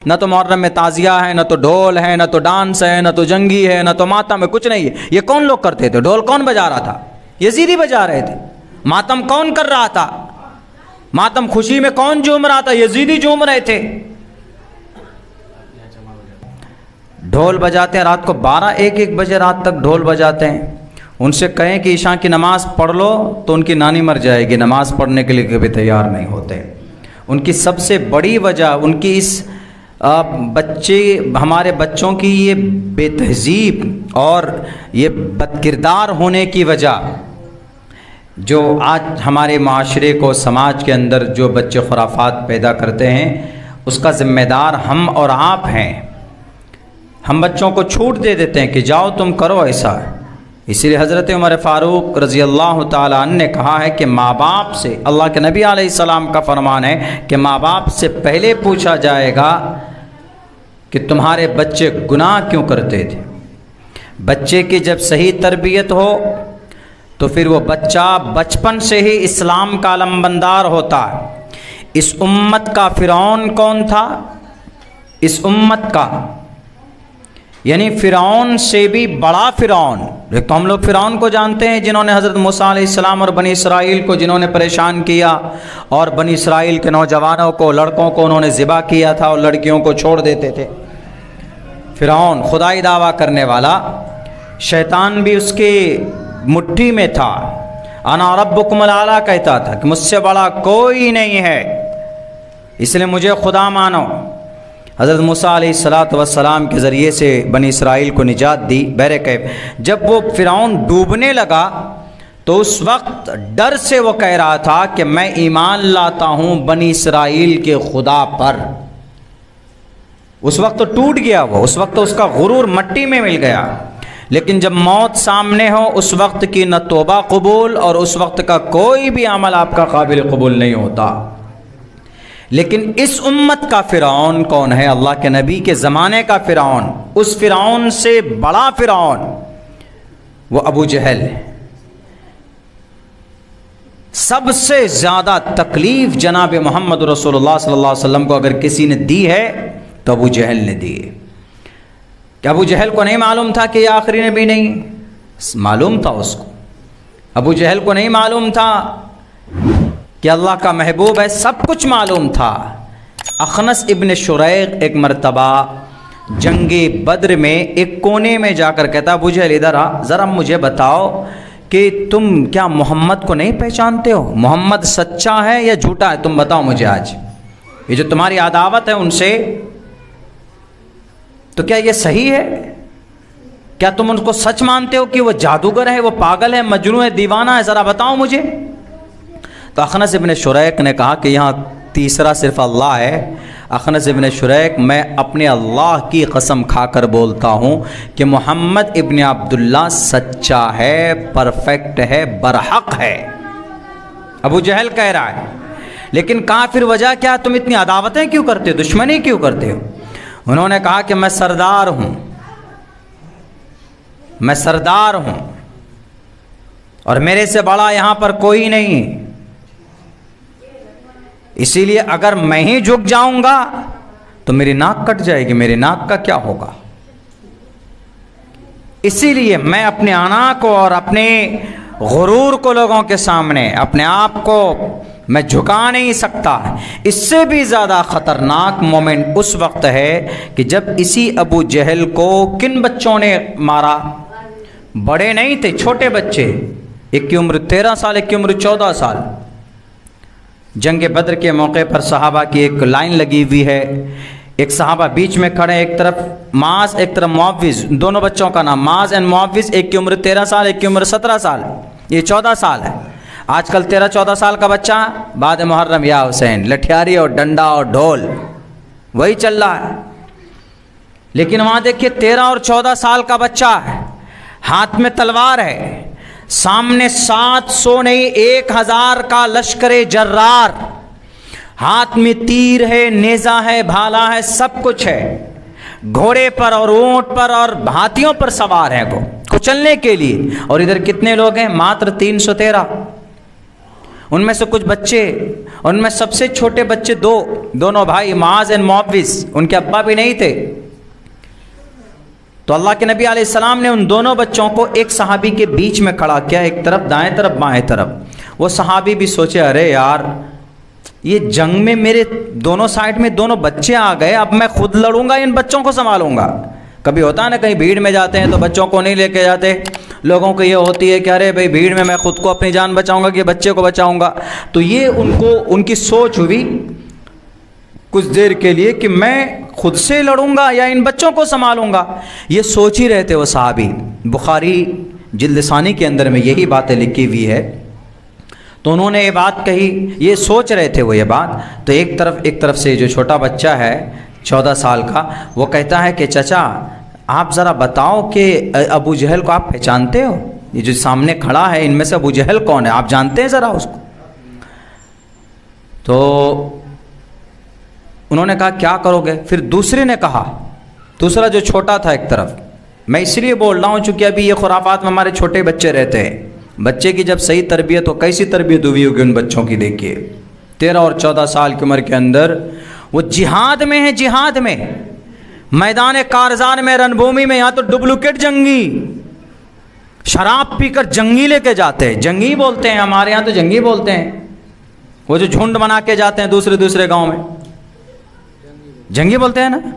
न तो मुहर्रम में ताजिया है, न तो ढोल है, न तो डांस है, न तो जंगी है, न तो मातम है, कुछ नहीं है। ये कौन लोग करते थे? ढोल कौन बजा रहा था? यजीदी बजा रहे थे। मातम कौन कर रहा था? मातम खुशी में कौन झूम रहा था? यजीदी झूम रहे थे। ढोल बजाते हैं रात को 12-1 बजे रात तक ढोल बजाते हैं। उनसे कहें कि ईशा की नमाज़ पढ़ लो तो उनकी नानी मर जाएगी, नमाज़ पढ़ने के लिए कभी तैयार नहीं होते। उनकी सबसे बड़ी वजह उनकी इस हमारे बच्चों की ये बेतहज़ीब और ये बदकिरदार होने की वजह, जो आज हमारे माशरे को, समाज के अंदर जो बच्चे खुराफात पैदा करते हैं, उसका ज़िम्मेदार हम और आप हैं। हम बच्चों को छूट दे देते हैं कि जाओ तुम करो ऐसा। इसीलिए हज़रत उमर फ़ारूक रज़ी अल्लाह ताला अन्हु ने कहा है कि माँ बाप से, अल्लाह के नबी अलैहिस्सलाम का फरमान है कि माँ बाप से पहले पूछा जाएगा कि तुम्हारे बच्चे गुनाह क्यों करते थे। बच्चे की जब सही तरबियत हो तो फिर वो बच्चा बचपन से ही इस्लाम का अलमबंदार होता है। इस उम्मत का फ़िरौन कौन था? इस उम्मत का यानी फ़िरौन से भी बड़ा फ़िरौन। एक तो हम लोग फ़िरौन को जानते हैं जिन्होंने हज़रत मूसा अलैहिस्सलाम और बनी इसराइल को जिन्होंने परेशान किया, और बनी इसराइल के नौजवानों को, लड़कों को उन्होंने ज़िबा किया था और लड़कियों को छोड़ देते थे। फ़िरौन खुदाई दावा करने वाला, शैतान भी उसके मुट्ठी में था। अना रब्बुकुमुल आला कहता था कि मुझसे बड़ा कोई नहीं है, इसलिए मुझे खुदा मानो। हज़रत मूसा अलैहिस्सलातु वस्सलाम के ज़रिए से बनी इसराइल को निजात दी बहरे कैफ। जब वो फ़िरौन डूबने लगा तो उस वक्त डर से वो कह रहा था कि मैं ईमान लाता हूँ बनी इसराइल के खुदा पर। उस वक्त तो टूट गया वो, उस वक्त तो उसका गुरूर मट्टी में मिल गया। लेकिन जब मौत सामने हो उस वक्त की न तौबा कबूल और उस वक्त का कोई भी अमल आपका काबिल कबूल नहीं होता। लेकिन इस उम्मत का फ़िरौन कौन है? अल्लाह के नबी के ज़माने का फ़िरौन। उस फ़िरौन से बड़ा फ़िरौन वो अबू जहल है। सबसे ज़्यादा तकलीफ़ जनाब मोहम्मद रसूलुल्लाह सल्लल्लाहु अलैहि वसल्लम को अगर किसी ने दी है तो अबू जहल ने दी है। क्या अबू जहल को नहीं मालूम था कि ये आखिरी नबी नहीं? मालूम था उसको। अबू जहल को नहीं मालूम था कि अल्लाह का महबूब है, सब कुछ मालूम था। अखनस इब्न शुरैक एक मरतबा जंगे बद्र में एक कोने में जाकर कहता, अबू जहल इधर आ, ज़रा मुझे बताओ कि तुम क्या मोहम्मद को नहीं पहचानते हो? मोहम्मद सच्चा है या झूठा है? तुम बताओ मुझे आज। ये जो तुम्हारी अदावत है उनसे, तो क्या ये सही है? क्या तुम उनको सच मानते हो कि वो जादूगर है, वो पागल है, मजनू है, दीवाना है? ज़रा बताओ मुझे। तो अखनस इब्न शुरैक ने कहा कि यहाँ तीसरा सिर्फ अल्लाह है। अखनस इब्न शुरैक, मैं अपने अल्लाह की कसम खाकर बोलता हूँ कि मोहम्मद इब्न अब्दुल्ला सच्चा है, परफेक्ट है, बरहक है। अबू जहल कह रहा है। लेकिन काफिर वजह क्या? तुम इतनी अदावतें क्यों करते हो, दुश्मनी क्यों करते हो? उन्होंने कहा कि मैं सरदार हूँ, मैं सरदार हूँ और मेरे से बड़ा यहाँ पर कोई नहीं। इसीलिए अगर मैं ही झुक जाऊंगा तो मेरी नाक कट जाएगी, मेरी नाक का क्या होगा? इसीलिए मैं अपने आना को और अपने गुरूर को लोगों के सामने, अपने आप को मैं झुका नहीं सकता। इससे भी ज़्यादा ख़तरनाक मोमेंट उस वक्त है कि जब इसी अबू जहल को किन बच्चों ने मारा? बड़े नहीं थे, छोटे बच्चे। एक की उम्र 13 साल, एक की उम्र 14 साल। जंग बद्र के मौके पर सहाबा की एक लाइन लगी हुई है। एक सहाबा बीच में खड़े, एक तरफ माज एक तरफ मुअव्विज, दोनों बच्चों का नाम माज एंड मुअव्विज। एक की उम्र 13 साल, एक की उम्र 17 साल, ये 14 साल है। आजकल 13-14 साल का बच्चा बाद मुहर्रम या हुसैन, लठियारी और डंडा और ढोल वही चल रहा है। लेकिन वहाँ देखिए 13 और 14 साल का बच्चा है, हाथ में तलवार है, सामने 700 नहीं 1000 का लश्करे जर्रार, हाथ में तीर है, नेजा है, भाला है, सब कुछ है। घोड़े पर और ऊंट पर और हाथियों पर सवार हैं वो कुचलने के लिए। और इधर कितने लोग हैं? मात्र 313। उनमें से कुछ बच्चे, उनमें सबसे छोटे बच्चे दोनों भाई माज एंड मुअव्विस, उनके अब्बा भी नहीं थे। तो अल्लाह के नबी अलैहिस्सलाम ने उन दोनों बच्चों को एक सहाबी के बीच में खड़ा किया, एक तरफ दाएं तरफ बाएं तरफ। वो सहाबी भी सोचे, अरे यार ये जंग में मेरे दोनों साइड में दोनों बच्चे आ गए, अब मैं खुद लड़ूंगा इन बच्चों को संभालूंगा। कभी होता है ना, कहीं भीड़ में जाते हैं तो बच्चों को नहीं लेके जाते, लोगों को ये होती है कि अरे भाई भीड़ में मैं खुद को अपनी जान बचाऊंगा कि बच्चे को बचाऊंगा। तो ये उनकी सोच हुई कुछ देर के लिए कि मैं खुद से लड़ूंगा या इन बच्चों को संभालूंगा। ये सोच ही रहे थे वो सहाबी। बुखारी जिल्द सानी के अंदर में यही बातें लिखी हुई है। तो उन्होंने ये बात कही, ये सोच रहे थे वो ये बात। तो एक तरफ से जो छोटा बच्चा है 14 साल का, वो कहता है कि चाचा आप ज़रा बताओ कि अबू जहल को आप पहचानते हो? ये जो सामने खड़ा है इनमें से अबू जहल कौन है, आप जानते हैं ज़रा उसको? तो उन्होंने कहा क्या करोगे? फिर दूसरे ने कहा, दूसरा जो छोटा था एक तरफ, मैं इसलिए बोल रहा हूँ चूँकि अभी ये खुराफात में हमारे छोटे बच्चे रहते हैं। बच्चे की जब सही तरबियत हो, कैसी तरबियत हुई होगी उन बच्चों की, देखिए 13 और 14 साल की उम्र के अंदर वो जिहाद में है, जिहाद में, मैदान कारजान में, रणभूमि में। यहाँ तो डुप्लीकेट जंगी शराब पीकर जंगी लेके जाते हैं, जंगी बोलते हैं, हमारे यहाँ तो जंगी बोलते हैं। वो जो झुंड बना के जाते हैं दूसरे गांव में, जंगी बोलते हैं ना।